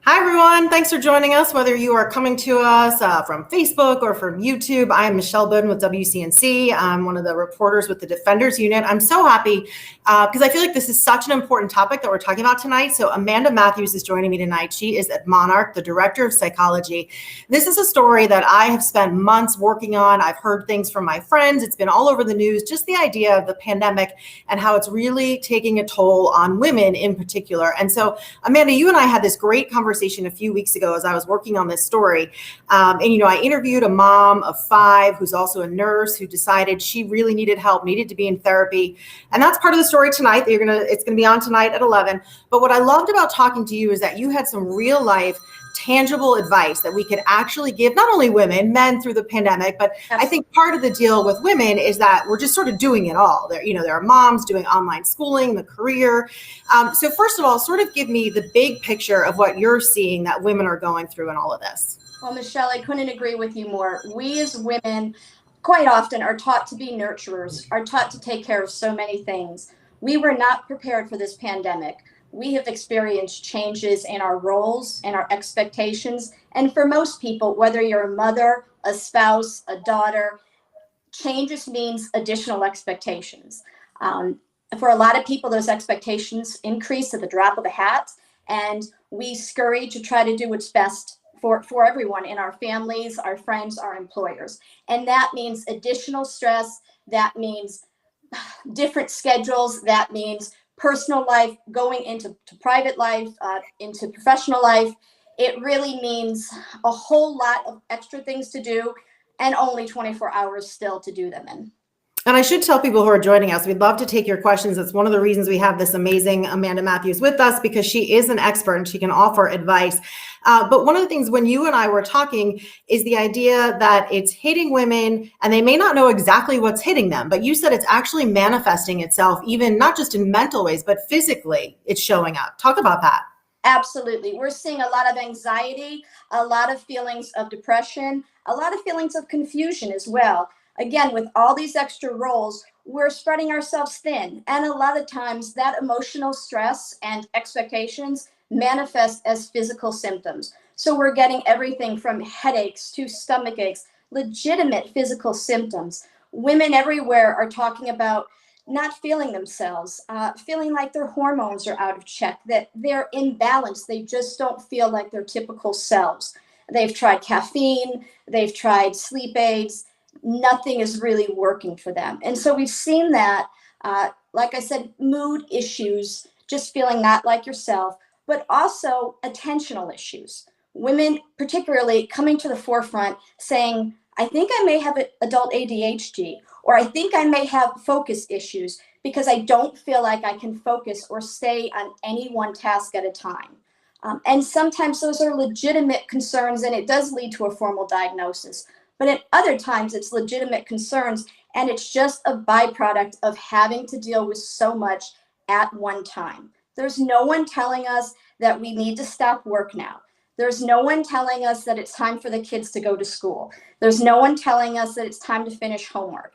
Hi, everyone. Thanks for joining us, whether you are coming to us from Facebook or from YouTube. I'm Michelle Boudin with WCNC. I'm one of the reporters with the Defenders Unit. I'm so happy because I feel like this is such an important topic that we're talking about tonight. So Amanda Matthews is joining me tonight. She is at Monarch, the director of psychology. This is a story that I have spent months working on. I've heard things from my friends. It's been all over the news, just the idea of the pandemic and how it's really taking a toll on women in particular. And so, Amanda, you and I had this great conversation a few weeks ago as I was working on this story. I interviewed a mom of 5 who's also a nurse who decided she really needed help, needed to be in therapy. And that's part of the story tonight. It's going to be on tonight at 11. But what I loved about talking to you is that you had some real life tangible advice that we could actually give not only women, men through the pandemic, but I think part of the deal with women is that we're just sort of doing it all. There are moms doing online schooling, the career. So first of all, sort of give me the big picture of what you're seeing that women are going through in all of this. Well, Michelle, I couldn't agree with you more. We as women quite often are taught to be nurturers, are taught to take care of so many things. We were not prepared for this pandemic. We have experienced changes in our roles and our expectations. And for most people, whether you're a mother, a spouse, a daughter, change just means additional expectations. For a lot of people, those expectations increase at the drop of a hat, and we scurry to try to do what's best for everyone in our families, our friends, our employers. And that means additional stress. That means different schedules. That means personal life going into private life, into professional life. It really means a whole lot of extra things to do and only 24 hours still to do them in. And I should tell people who are joining us, we'd love to take your questions. That's one of the reasons we have this amazing Amanda Matthews with us, because she is an expert and she can offer advice. But one of the things when you and I were talking is the idea that it's hitting women and they may not know exactly what's hitting them. But you said it's actually manifesting itself, even not just in mental ways, but physically it's showing up. Talk about that. Absolutely. We're seeing a lot of anxiety, a lot of feelings of depression, a lot of feelings of confusion as well. Again, with all these extra roles, we're spreading ourselves thin. And a lot of times that emotional stress and expectations manifest as physical symptoms. So we're getting everything from headaches to stomach aches, legitimate physical symptoms. Women everywhere are talking about not feeling themselves, feeling like their hormones are out of check, that they're imbalanced. They just don't feel like their typical selves. They've tried caffeine, they've tried sleep aids. Nothing is really working for them. And so we've seen that, like I said, mood issues, just feeling not like yourself, but also attentional issues. Women particularly coming to the forefront saying, I think I may have adult ADHD, or I think I may have focus issues because I don't feel like I can focus or stay on any one task at a time. And sometimes those are legitimate concerns, and it does lead to a formal diagnosis. But at other times, it's legitimate concerns, and it's just a byproduct of having to deal with so much at one time. There's no one telling us that we need to stop work now. There's no one telling us that it's time for the kids to go to school. There's no one telling us that it's time to finish homework.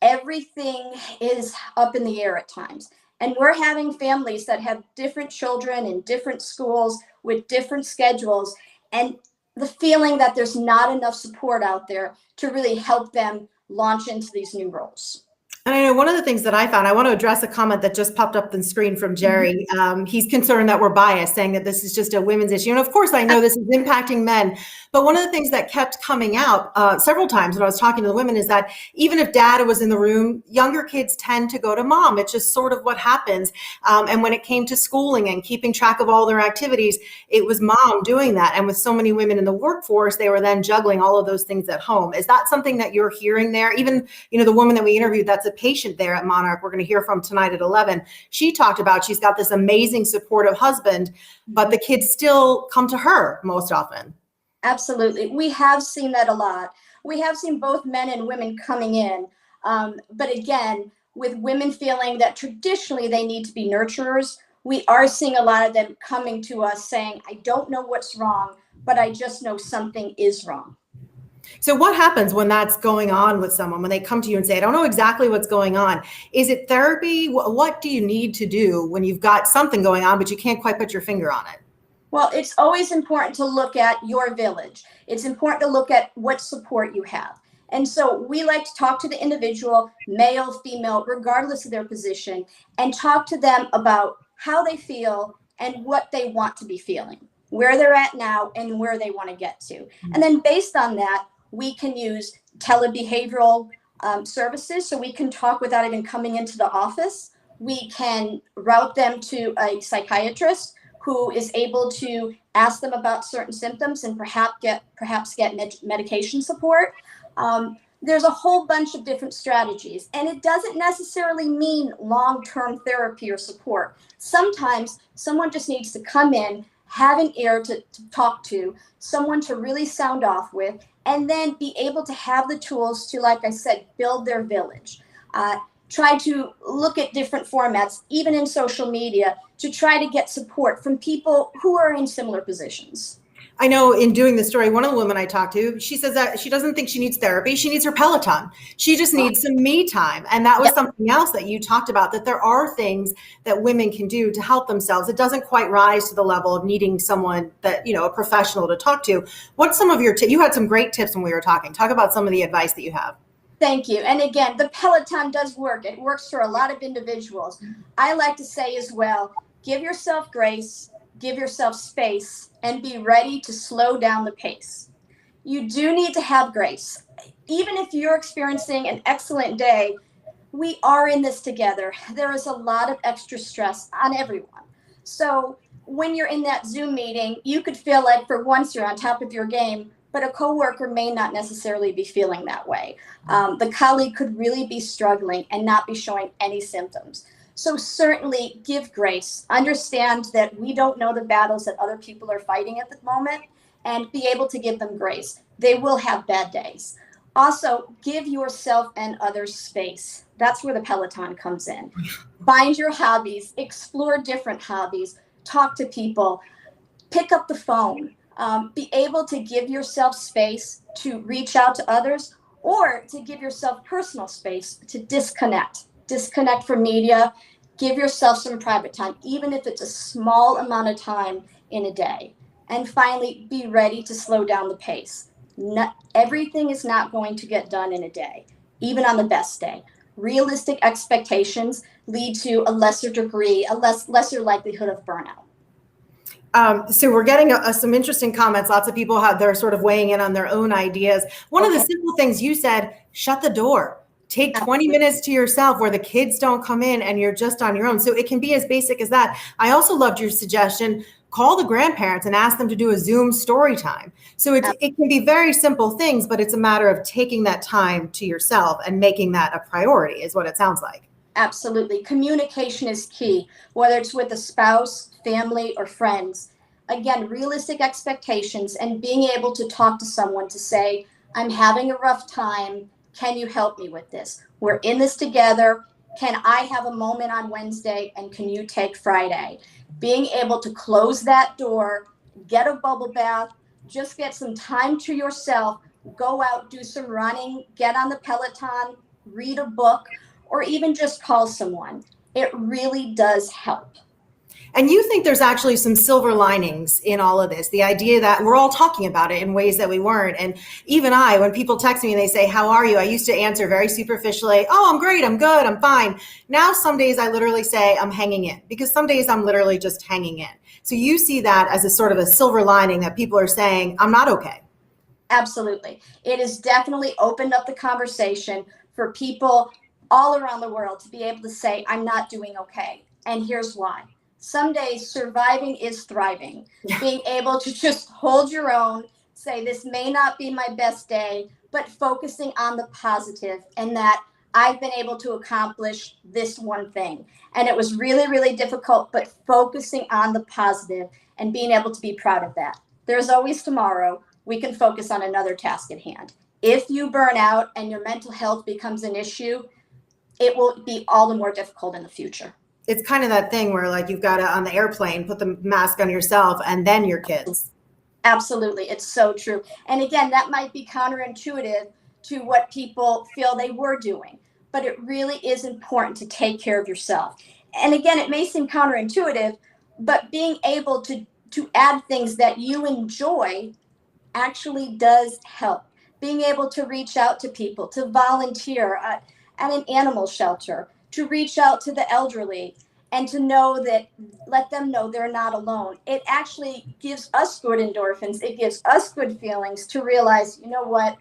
Everything is up in the air at times. And we're having families that have different children in different schools with different schedules, and the feeling that there's not enough support out there to really help them launch into these new roles. And I know one of the things that I found, I want to address a comment that just popped up on the screen from Jerry. He's concerned that we're biased, saying that this is just a women's issue. And of course, I know this is impacting men. But one of the things that kept coming out several times when I was talking to the women is that even if dad was in the room, younger kids tend to go to mom. It's just sort of what happens. And when it came to schooling and keeping track of all their activities, it was mom doing that. And with so many women in the workforce, they were then juggling all of those things at home. Is that something that you're hearing there? Even, the woman that we interviewed, that's a patient there at Monarch, we're going to hear from tonight at 11. She talked about she's got this amazing supportive husband, but the kids still come to her most often. Absolutely. We have seen that a lot. We have seen both men and women coming in. But again, with women feeling that traditionally they need to be nurturers, we are seeing a lot of them coming to us saying, I don't know what's wrong, but I just know something is wrong. So what happens when that's going on with someone, when they come to you and say, I don't know exactly what's going on? Is it therapy? What do you need to do when you've got something going on, but you can't quite put your finger on it? Well, it's always important to look at your village. It's important to look at what support you have. And so we like to talk to the individual, male, female, regardless of their position, and talk to them about how they feel and what they want to be feeling, where they're at now and where they want to get to. And then based on that, we can use telebehavioral services. So we can talk without even coming into the office. We can route them to a psychiatrist who is able to ask them about certain symptoms and perhaps get medication support. There's a whole bunch of different strategies, and it doesn't necessarily mean long-term therapy or support. Sometimes someone just needs to come in, have an ear to talk to, someone to really sound off with, and then be able to have the tools to, like I said, build their village. Try to look at different formats, even in social media, to try to get support from people who are in similar positions. I know in doing the story, one of the women I talked to, she says that she doesn't think she needs therapy. She needs her Peloton. She just needs some me time. And that was something else that you talked about, that there are things that women can do to help themselves. It doesn't quite rise to the level of needing someone that, a professional to talk to. What's some of your you had some great tips when we were talking. Talk about some of the advice that you have. Thank you. And again, the Peloton does work. It works for a lot of individuals. I like to say as well, give yourself grace, give yourself space, and be ready to slow down the pace. You do need to have grace. Even if you're experiencing an excellent day, we are in this together. There is a lot of extra stress on everyone. So when you're in that Zoom meeting, you could feel like for once you're on top of your game, but a coworker may not necessarily be feeling that way. The colleague could really be struggling and not be showing any symptoms. So certainly give grace. Understand that we don't know the battles that other people are fighting at the moment, and be able to give them grace. They will have bad days. Also, give yourself and others space. That's where the Peloton comes in. Find your hobbies, explore different hobbies, talk to people, pick up the phone. Be able to give yourself space to reach out to others, or to give yourself personal space to disconnect from media, give yourself some private time, even if it's a small amount of time in a day. And finally, be ready to slow down the pace. Everything is not going to get done in a day, even on the best day. Realistic expectations lead to a lesser degree, lesser likelihood of burnout. So we're getting some interesting comments. Lots of people they're sort of weighing in on their own ideas. One of the simple things you said, shut the door. Take 20 minutes to yourself where the kids don't come in and you're just on your own. So it can be as basic as that. I also loved your suggestion, call the grandparents and ask them to do a Zoom story time. So it can be very simple things, but it's a matter of taking that time to yourself and making that a priority is what it sounds like. Absolutely. Communication is key, whether it's with a spouse, family, or friends. Again, realistic expectations and being able to talk to someone to say, I'm having a rough time. Can you help me with this? We're in this together. Can I have a moment on Wednesday and can you take Friday? Being able to close that door, get a bubble bath, just get some time to yourself, go out, do some running, get on the Peloton, read a book, or even just call someone. It really does help. And you think there's actually some silver linings in all of this, the idea that we're all talking about it in ways that we weren't. And even when people text me and they say, how are you? I used to answer very superficially, oh, I'm great, I'm good, I'm fine. Now, some days I literally say I'm hanging in, because some days I'm literally just hanging in. So you see that as a sort of a silver lining that people are saying, I'm not okay. Absolutely. It has definitely opened up the conversation for people all around the world to be able to say, I'm not doing okay. And here's why. Some days surviving is thriving. Being able to just hold your own, say this may not be my best day, but focusing on the positive and that I've been able to accomplish this one thing. And it was really, really difficult, but focusing on the positive and being able to be proud of that. There's always tomorrow. We can focus on another task at hand. If you burn out and your mental health becomes an issue, it will be all the more difficult in the future. It's kind of that thing where you've got to, on the airplane, put the mask on yourself and then your kids. Absolutely. It's so true. And again, that might be counterintuitive to what people feel they were doing, but it really is important to take care of yourself. And again, it may seem counterintuitive, but being able to to add things that you enjoy actually does help. Being able to reach out to people, to volunteer at an animal shelter, to reach out to the elderly, and to know that, let them know they're not alone. It actually gives us good endorphins. It gives us good feelings to realize, you know what,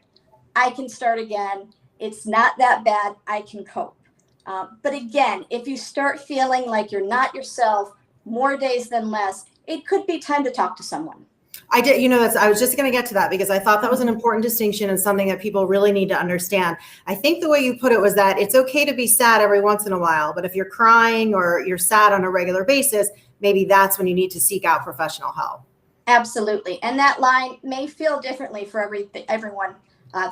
I can start again. It's not that bad. I can cope. But again, if you start feeling like you're not yourself more days than less, it could be time to talk to someone. I did, I was just going to get to that because I thought that was an important distinction and something that people really need to understand. I think the way you put it was that it's okay to be sad every once in a while, but if you're crying or you're sad on a regular basis, maybe that's when you need to seek out professional help. Absolutely. And that line may feel differently for everyone,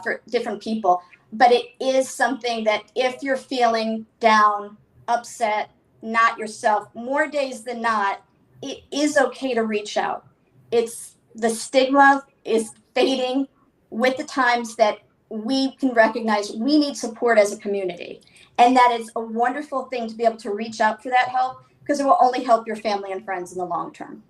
for different people, but it is something that if you're feeling down, upset, not yourself, more days than not, it is okay to reach out. The stigma is fading with the times that we can recognize we need support as a community. And that is a wonderful thing to be able to reach out for that help, because it will only help your family and friends in the long term.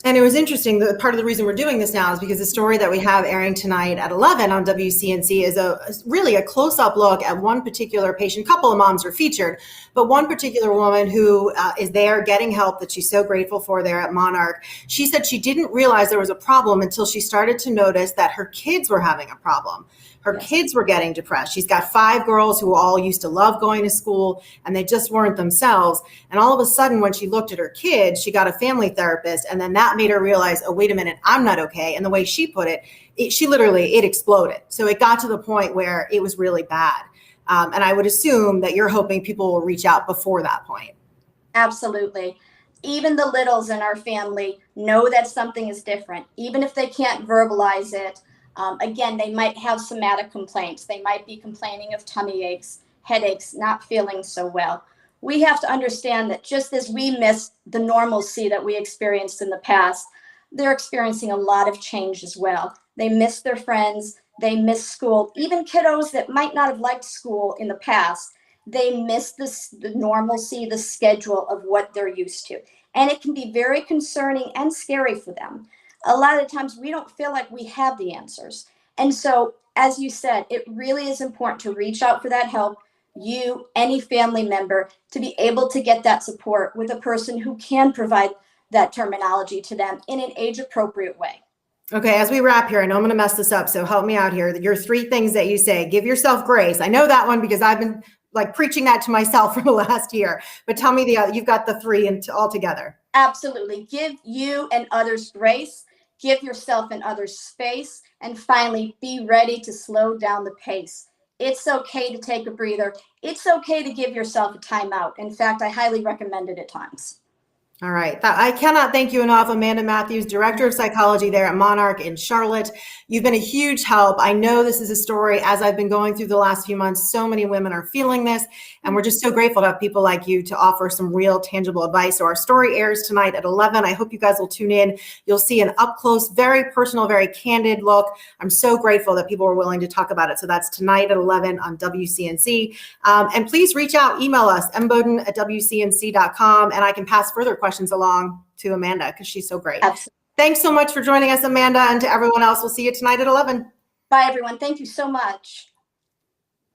And it was interesting that part of the reason we're doing this now is because the story that we have airing tonight at 11 on WCNC is really a close-up look at one particular patient. A couple of moms are featured, but one particular woman who is there getting help that she's so grateful for there at Monarch. She said she didn't realize there was a problem until she started to notice that her kids were having a problem. Her kids were getting depressed. She's got 5 girls who all used to love going to school, and they just weren't themselves. And all of a sudden, when she looked at her kids, she got a family therapist, and then that made her realize, oh, wait a minute, I'm not okay. And the way she put it, it exploded. So it got to the point where it was really bad. And I would assume that you're hoping people will reach out before that point. Absolutely. Even the littles in our family know that something is different, even if they can't verbalize it. Again, they might have somatic complaints. They might be complaining of tummy aches, headaches, not feeling so well. We have to understand that just as we miss the normalcy that we experienced in the past, they're experiencing a lot of change as well. They miss their friends. They miss school. Even kiddos that might not have liked school in the past, they miss the normalcy, the schedule of what they're used to. And it can be very concerning and scary for them. A lot of the times we don't feel like we have the answers. And so, as you said, it really is important to reach out for that help, you, any family member, to be able to get that support with a person who can provide that terminology to them in an age-appropriate way. Okay, as we wrap here, I know I'm going to mess this up, so help me out here. Your 3 things that you say: give yourself grace. I know that one because I've been preaching that to myself for the last year. But tell me the other. You've got the 3 all together. Absolutely. Give you and others grace. Give yourself and others space. And finally, be ready to slow down the pace. It's okay to take a breather. It's okay to give yourself a timeout. In fact, I highly recommend it at times. All right. I cannot thank you enough, Amanda Matthews, Director of Psychology there at Monarch in Charlotte. You've been a huge help. I know this is a story, as I've been going through the last few months, so many women are feeling this, and we're just so grateful to have people like you to offer some real tangible advice. So our story airs tonight at 11. I hope you guys will tune in. You'll see an up-close, very personal, very candid look. I'm so grateful that people were willing to talk about it. So that's tonight at 11 on WCNC. And please reach out, email us, mboudin@wcnc.com, and I can pass further questions along to Amanda because she's so great. Absolutely. Thanks so much for joining us, Amanda, and to everyone else. We'll see you tonight at 11. Bye, everyone. Thank you so much.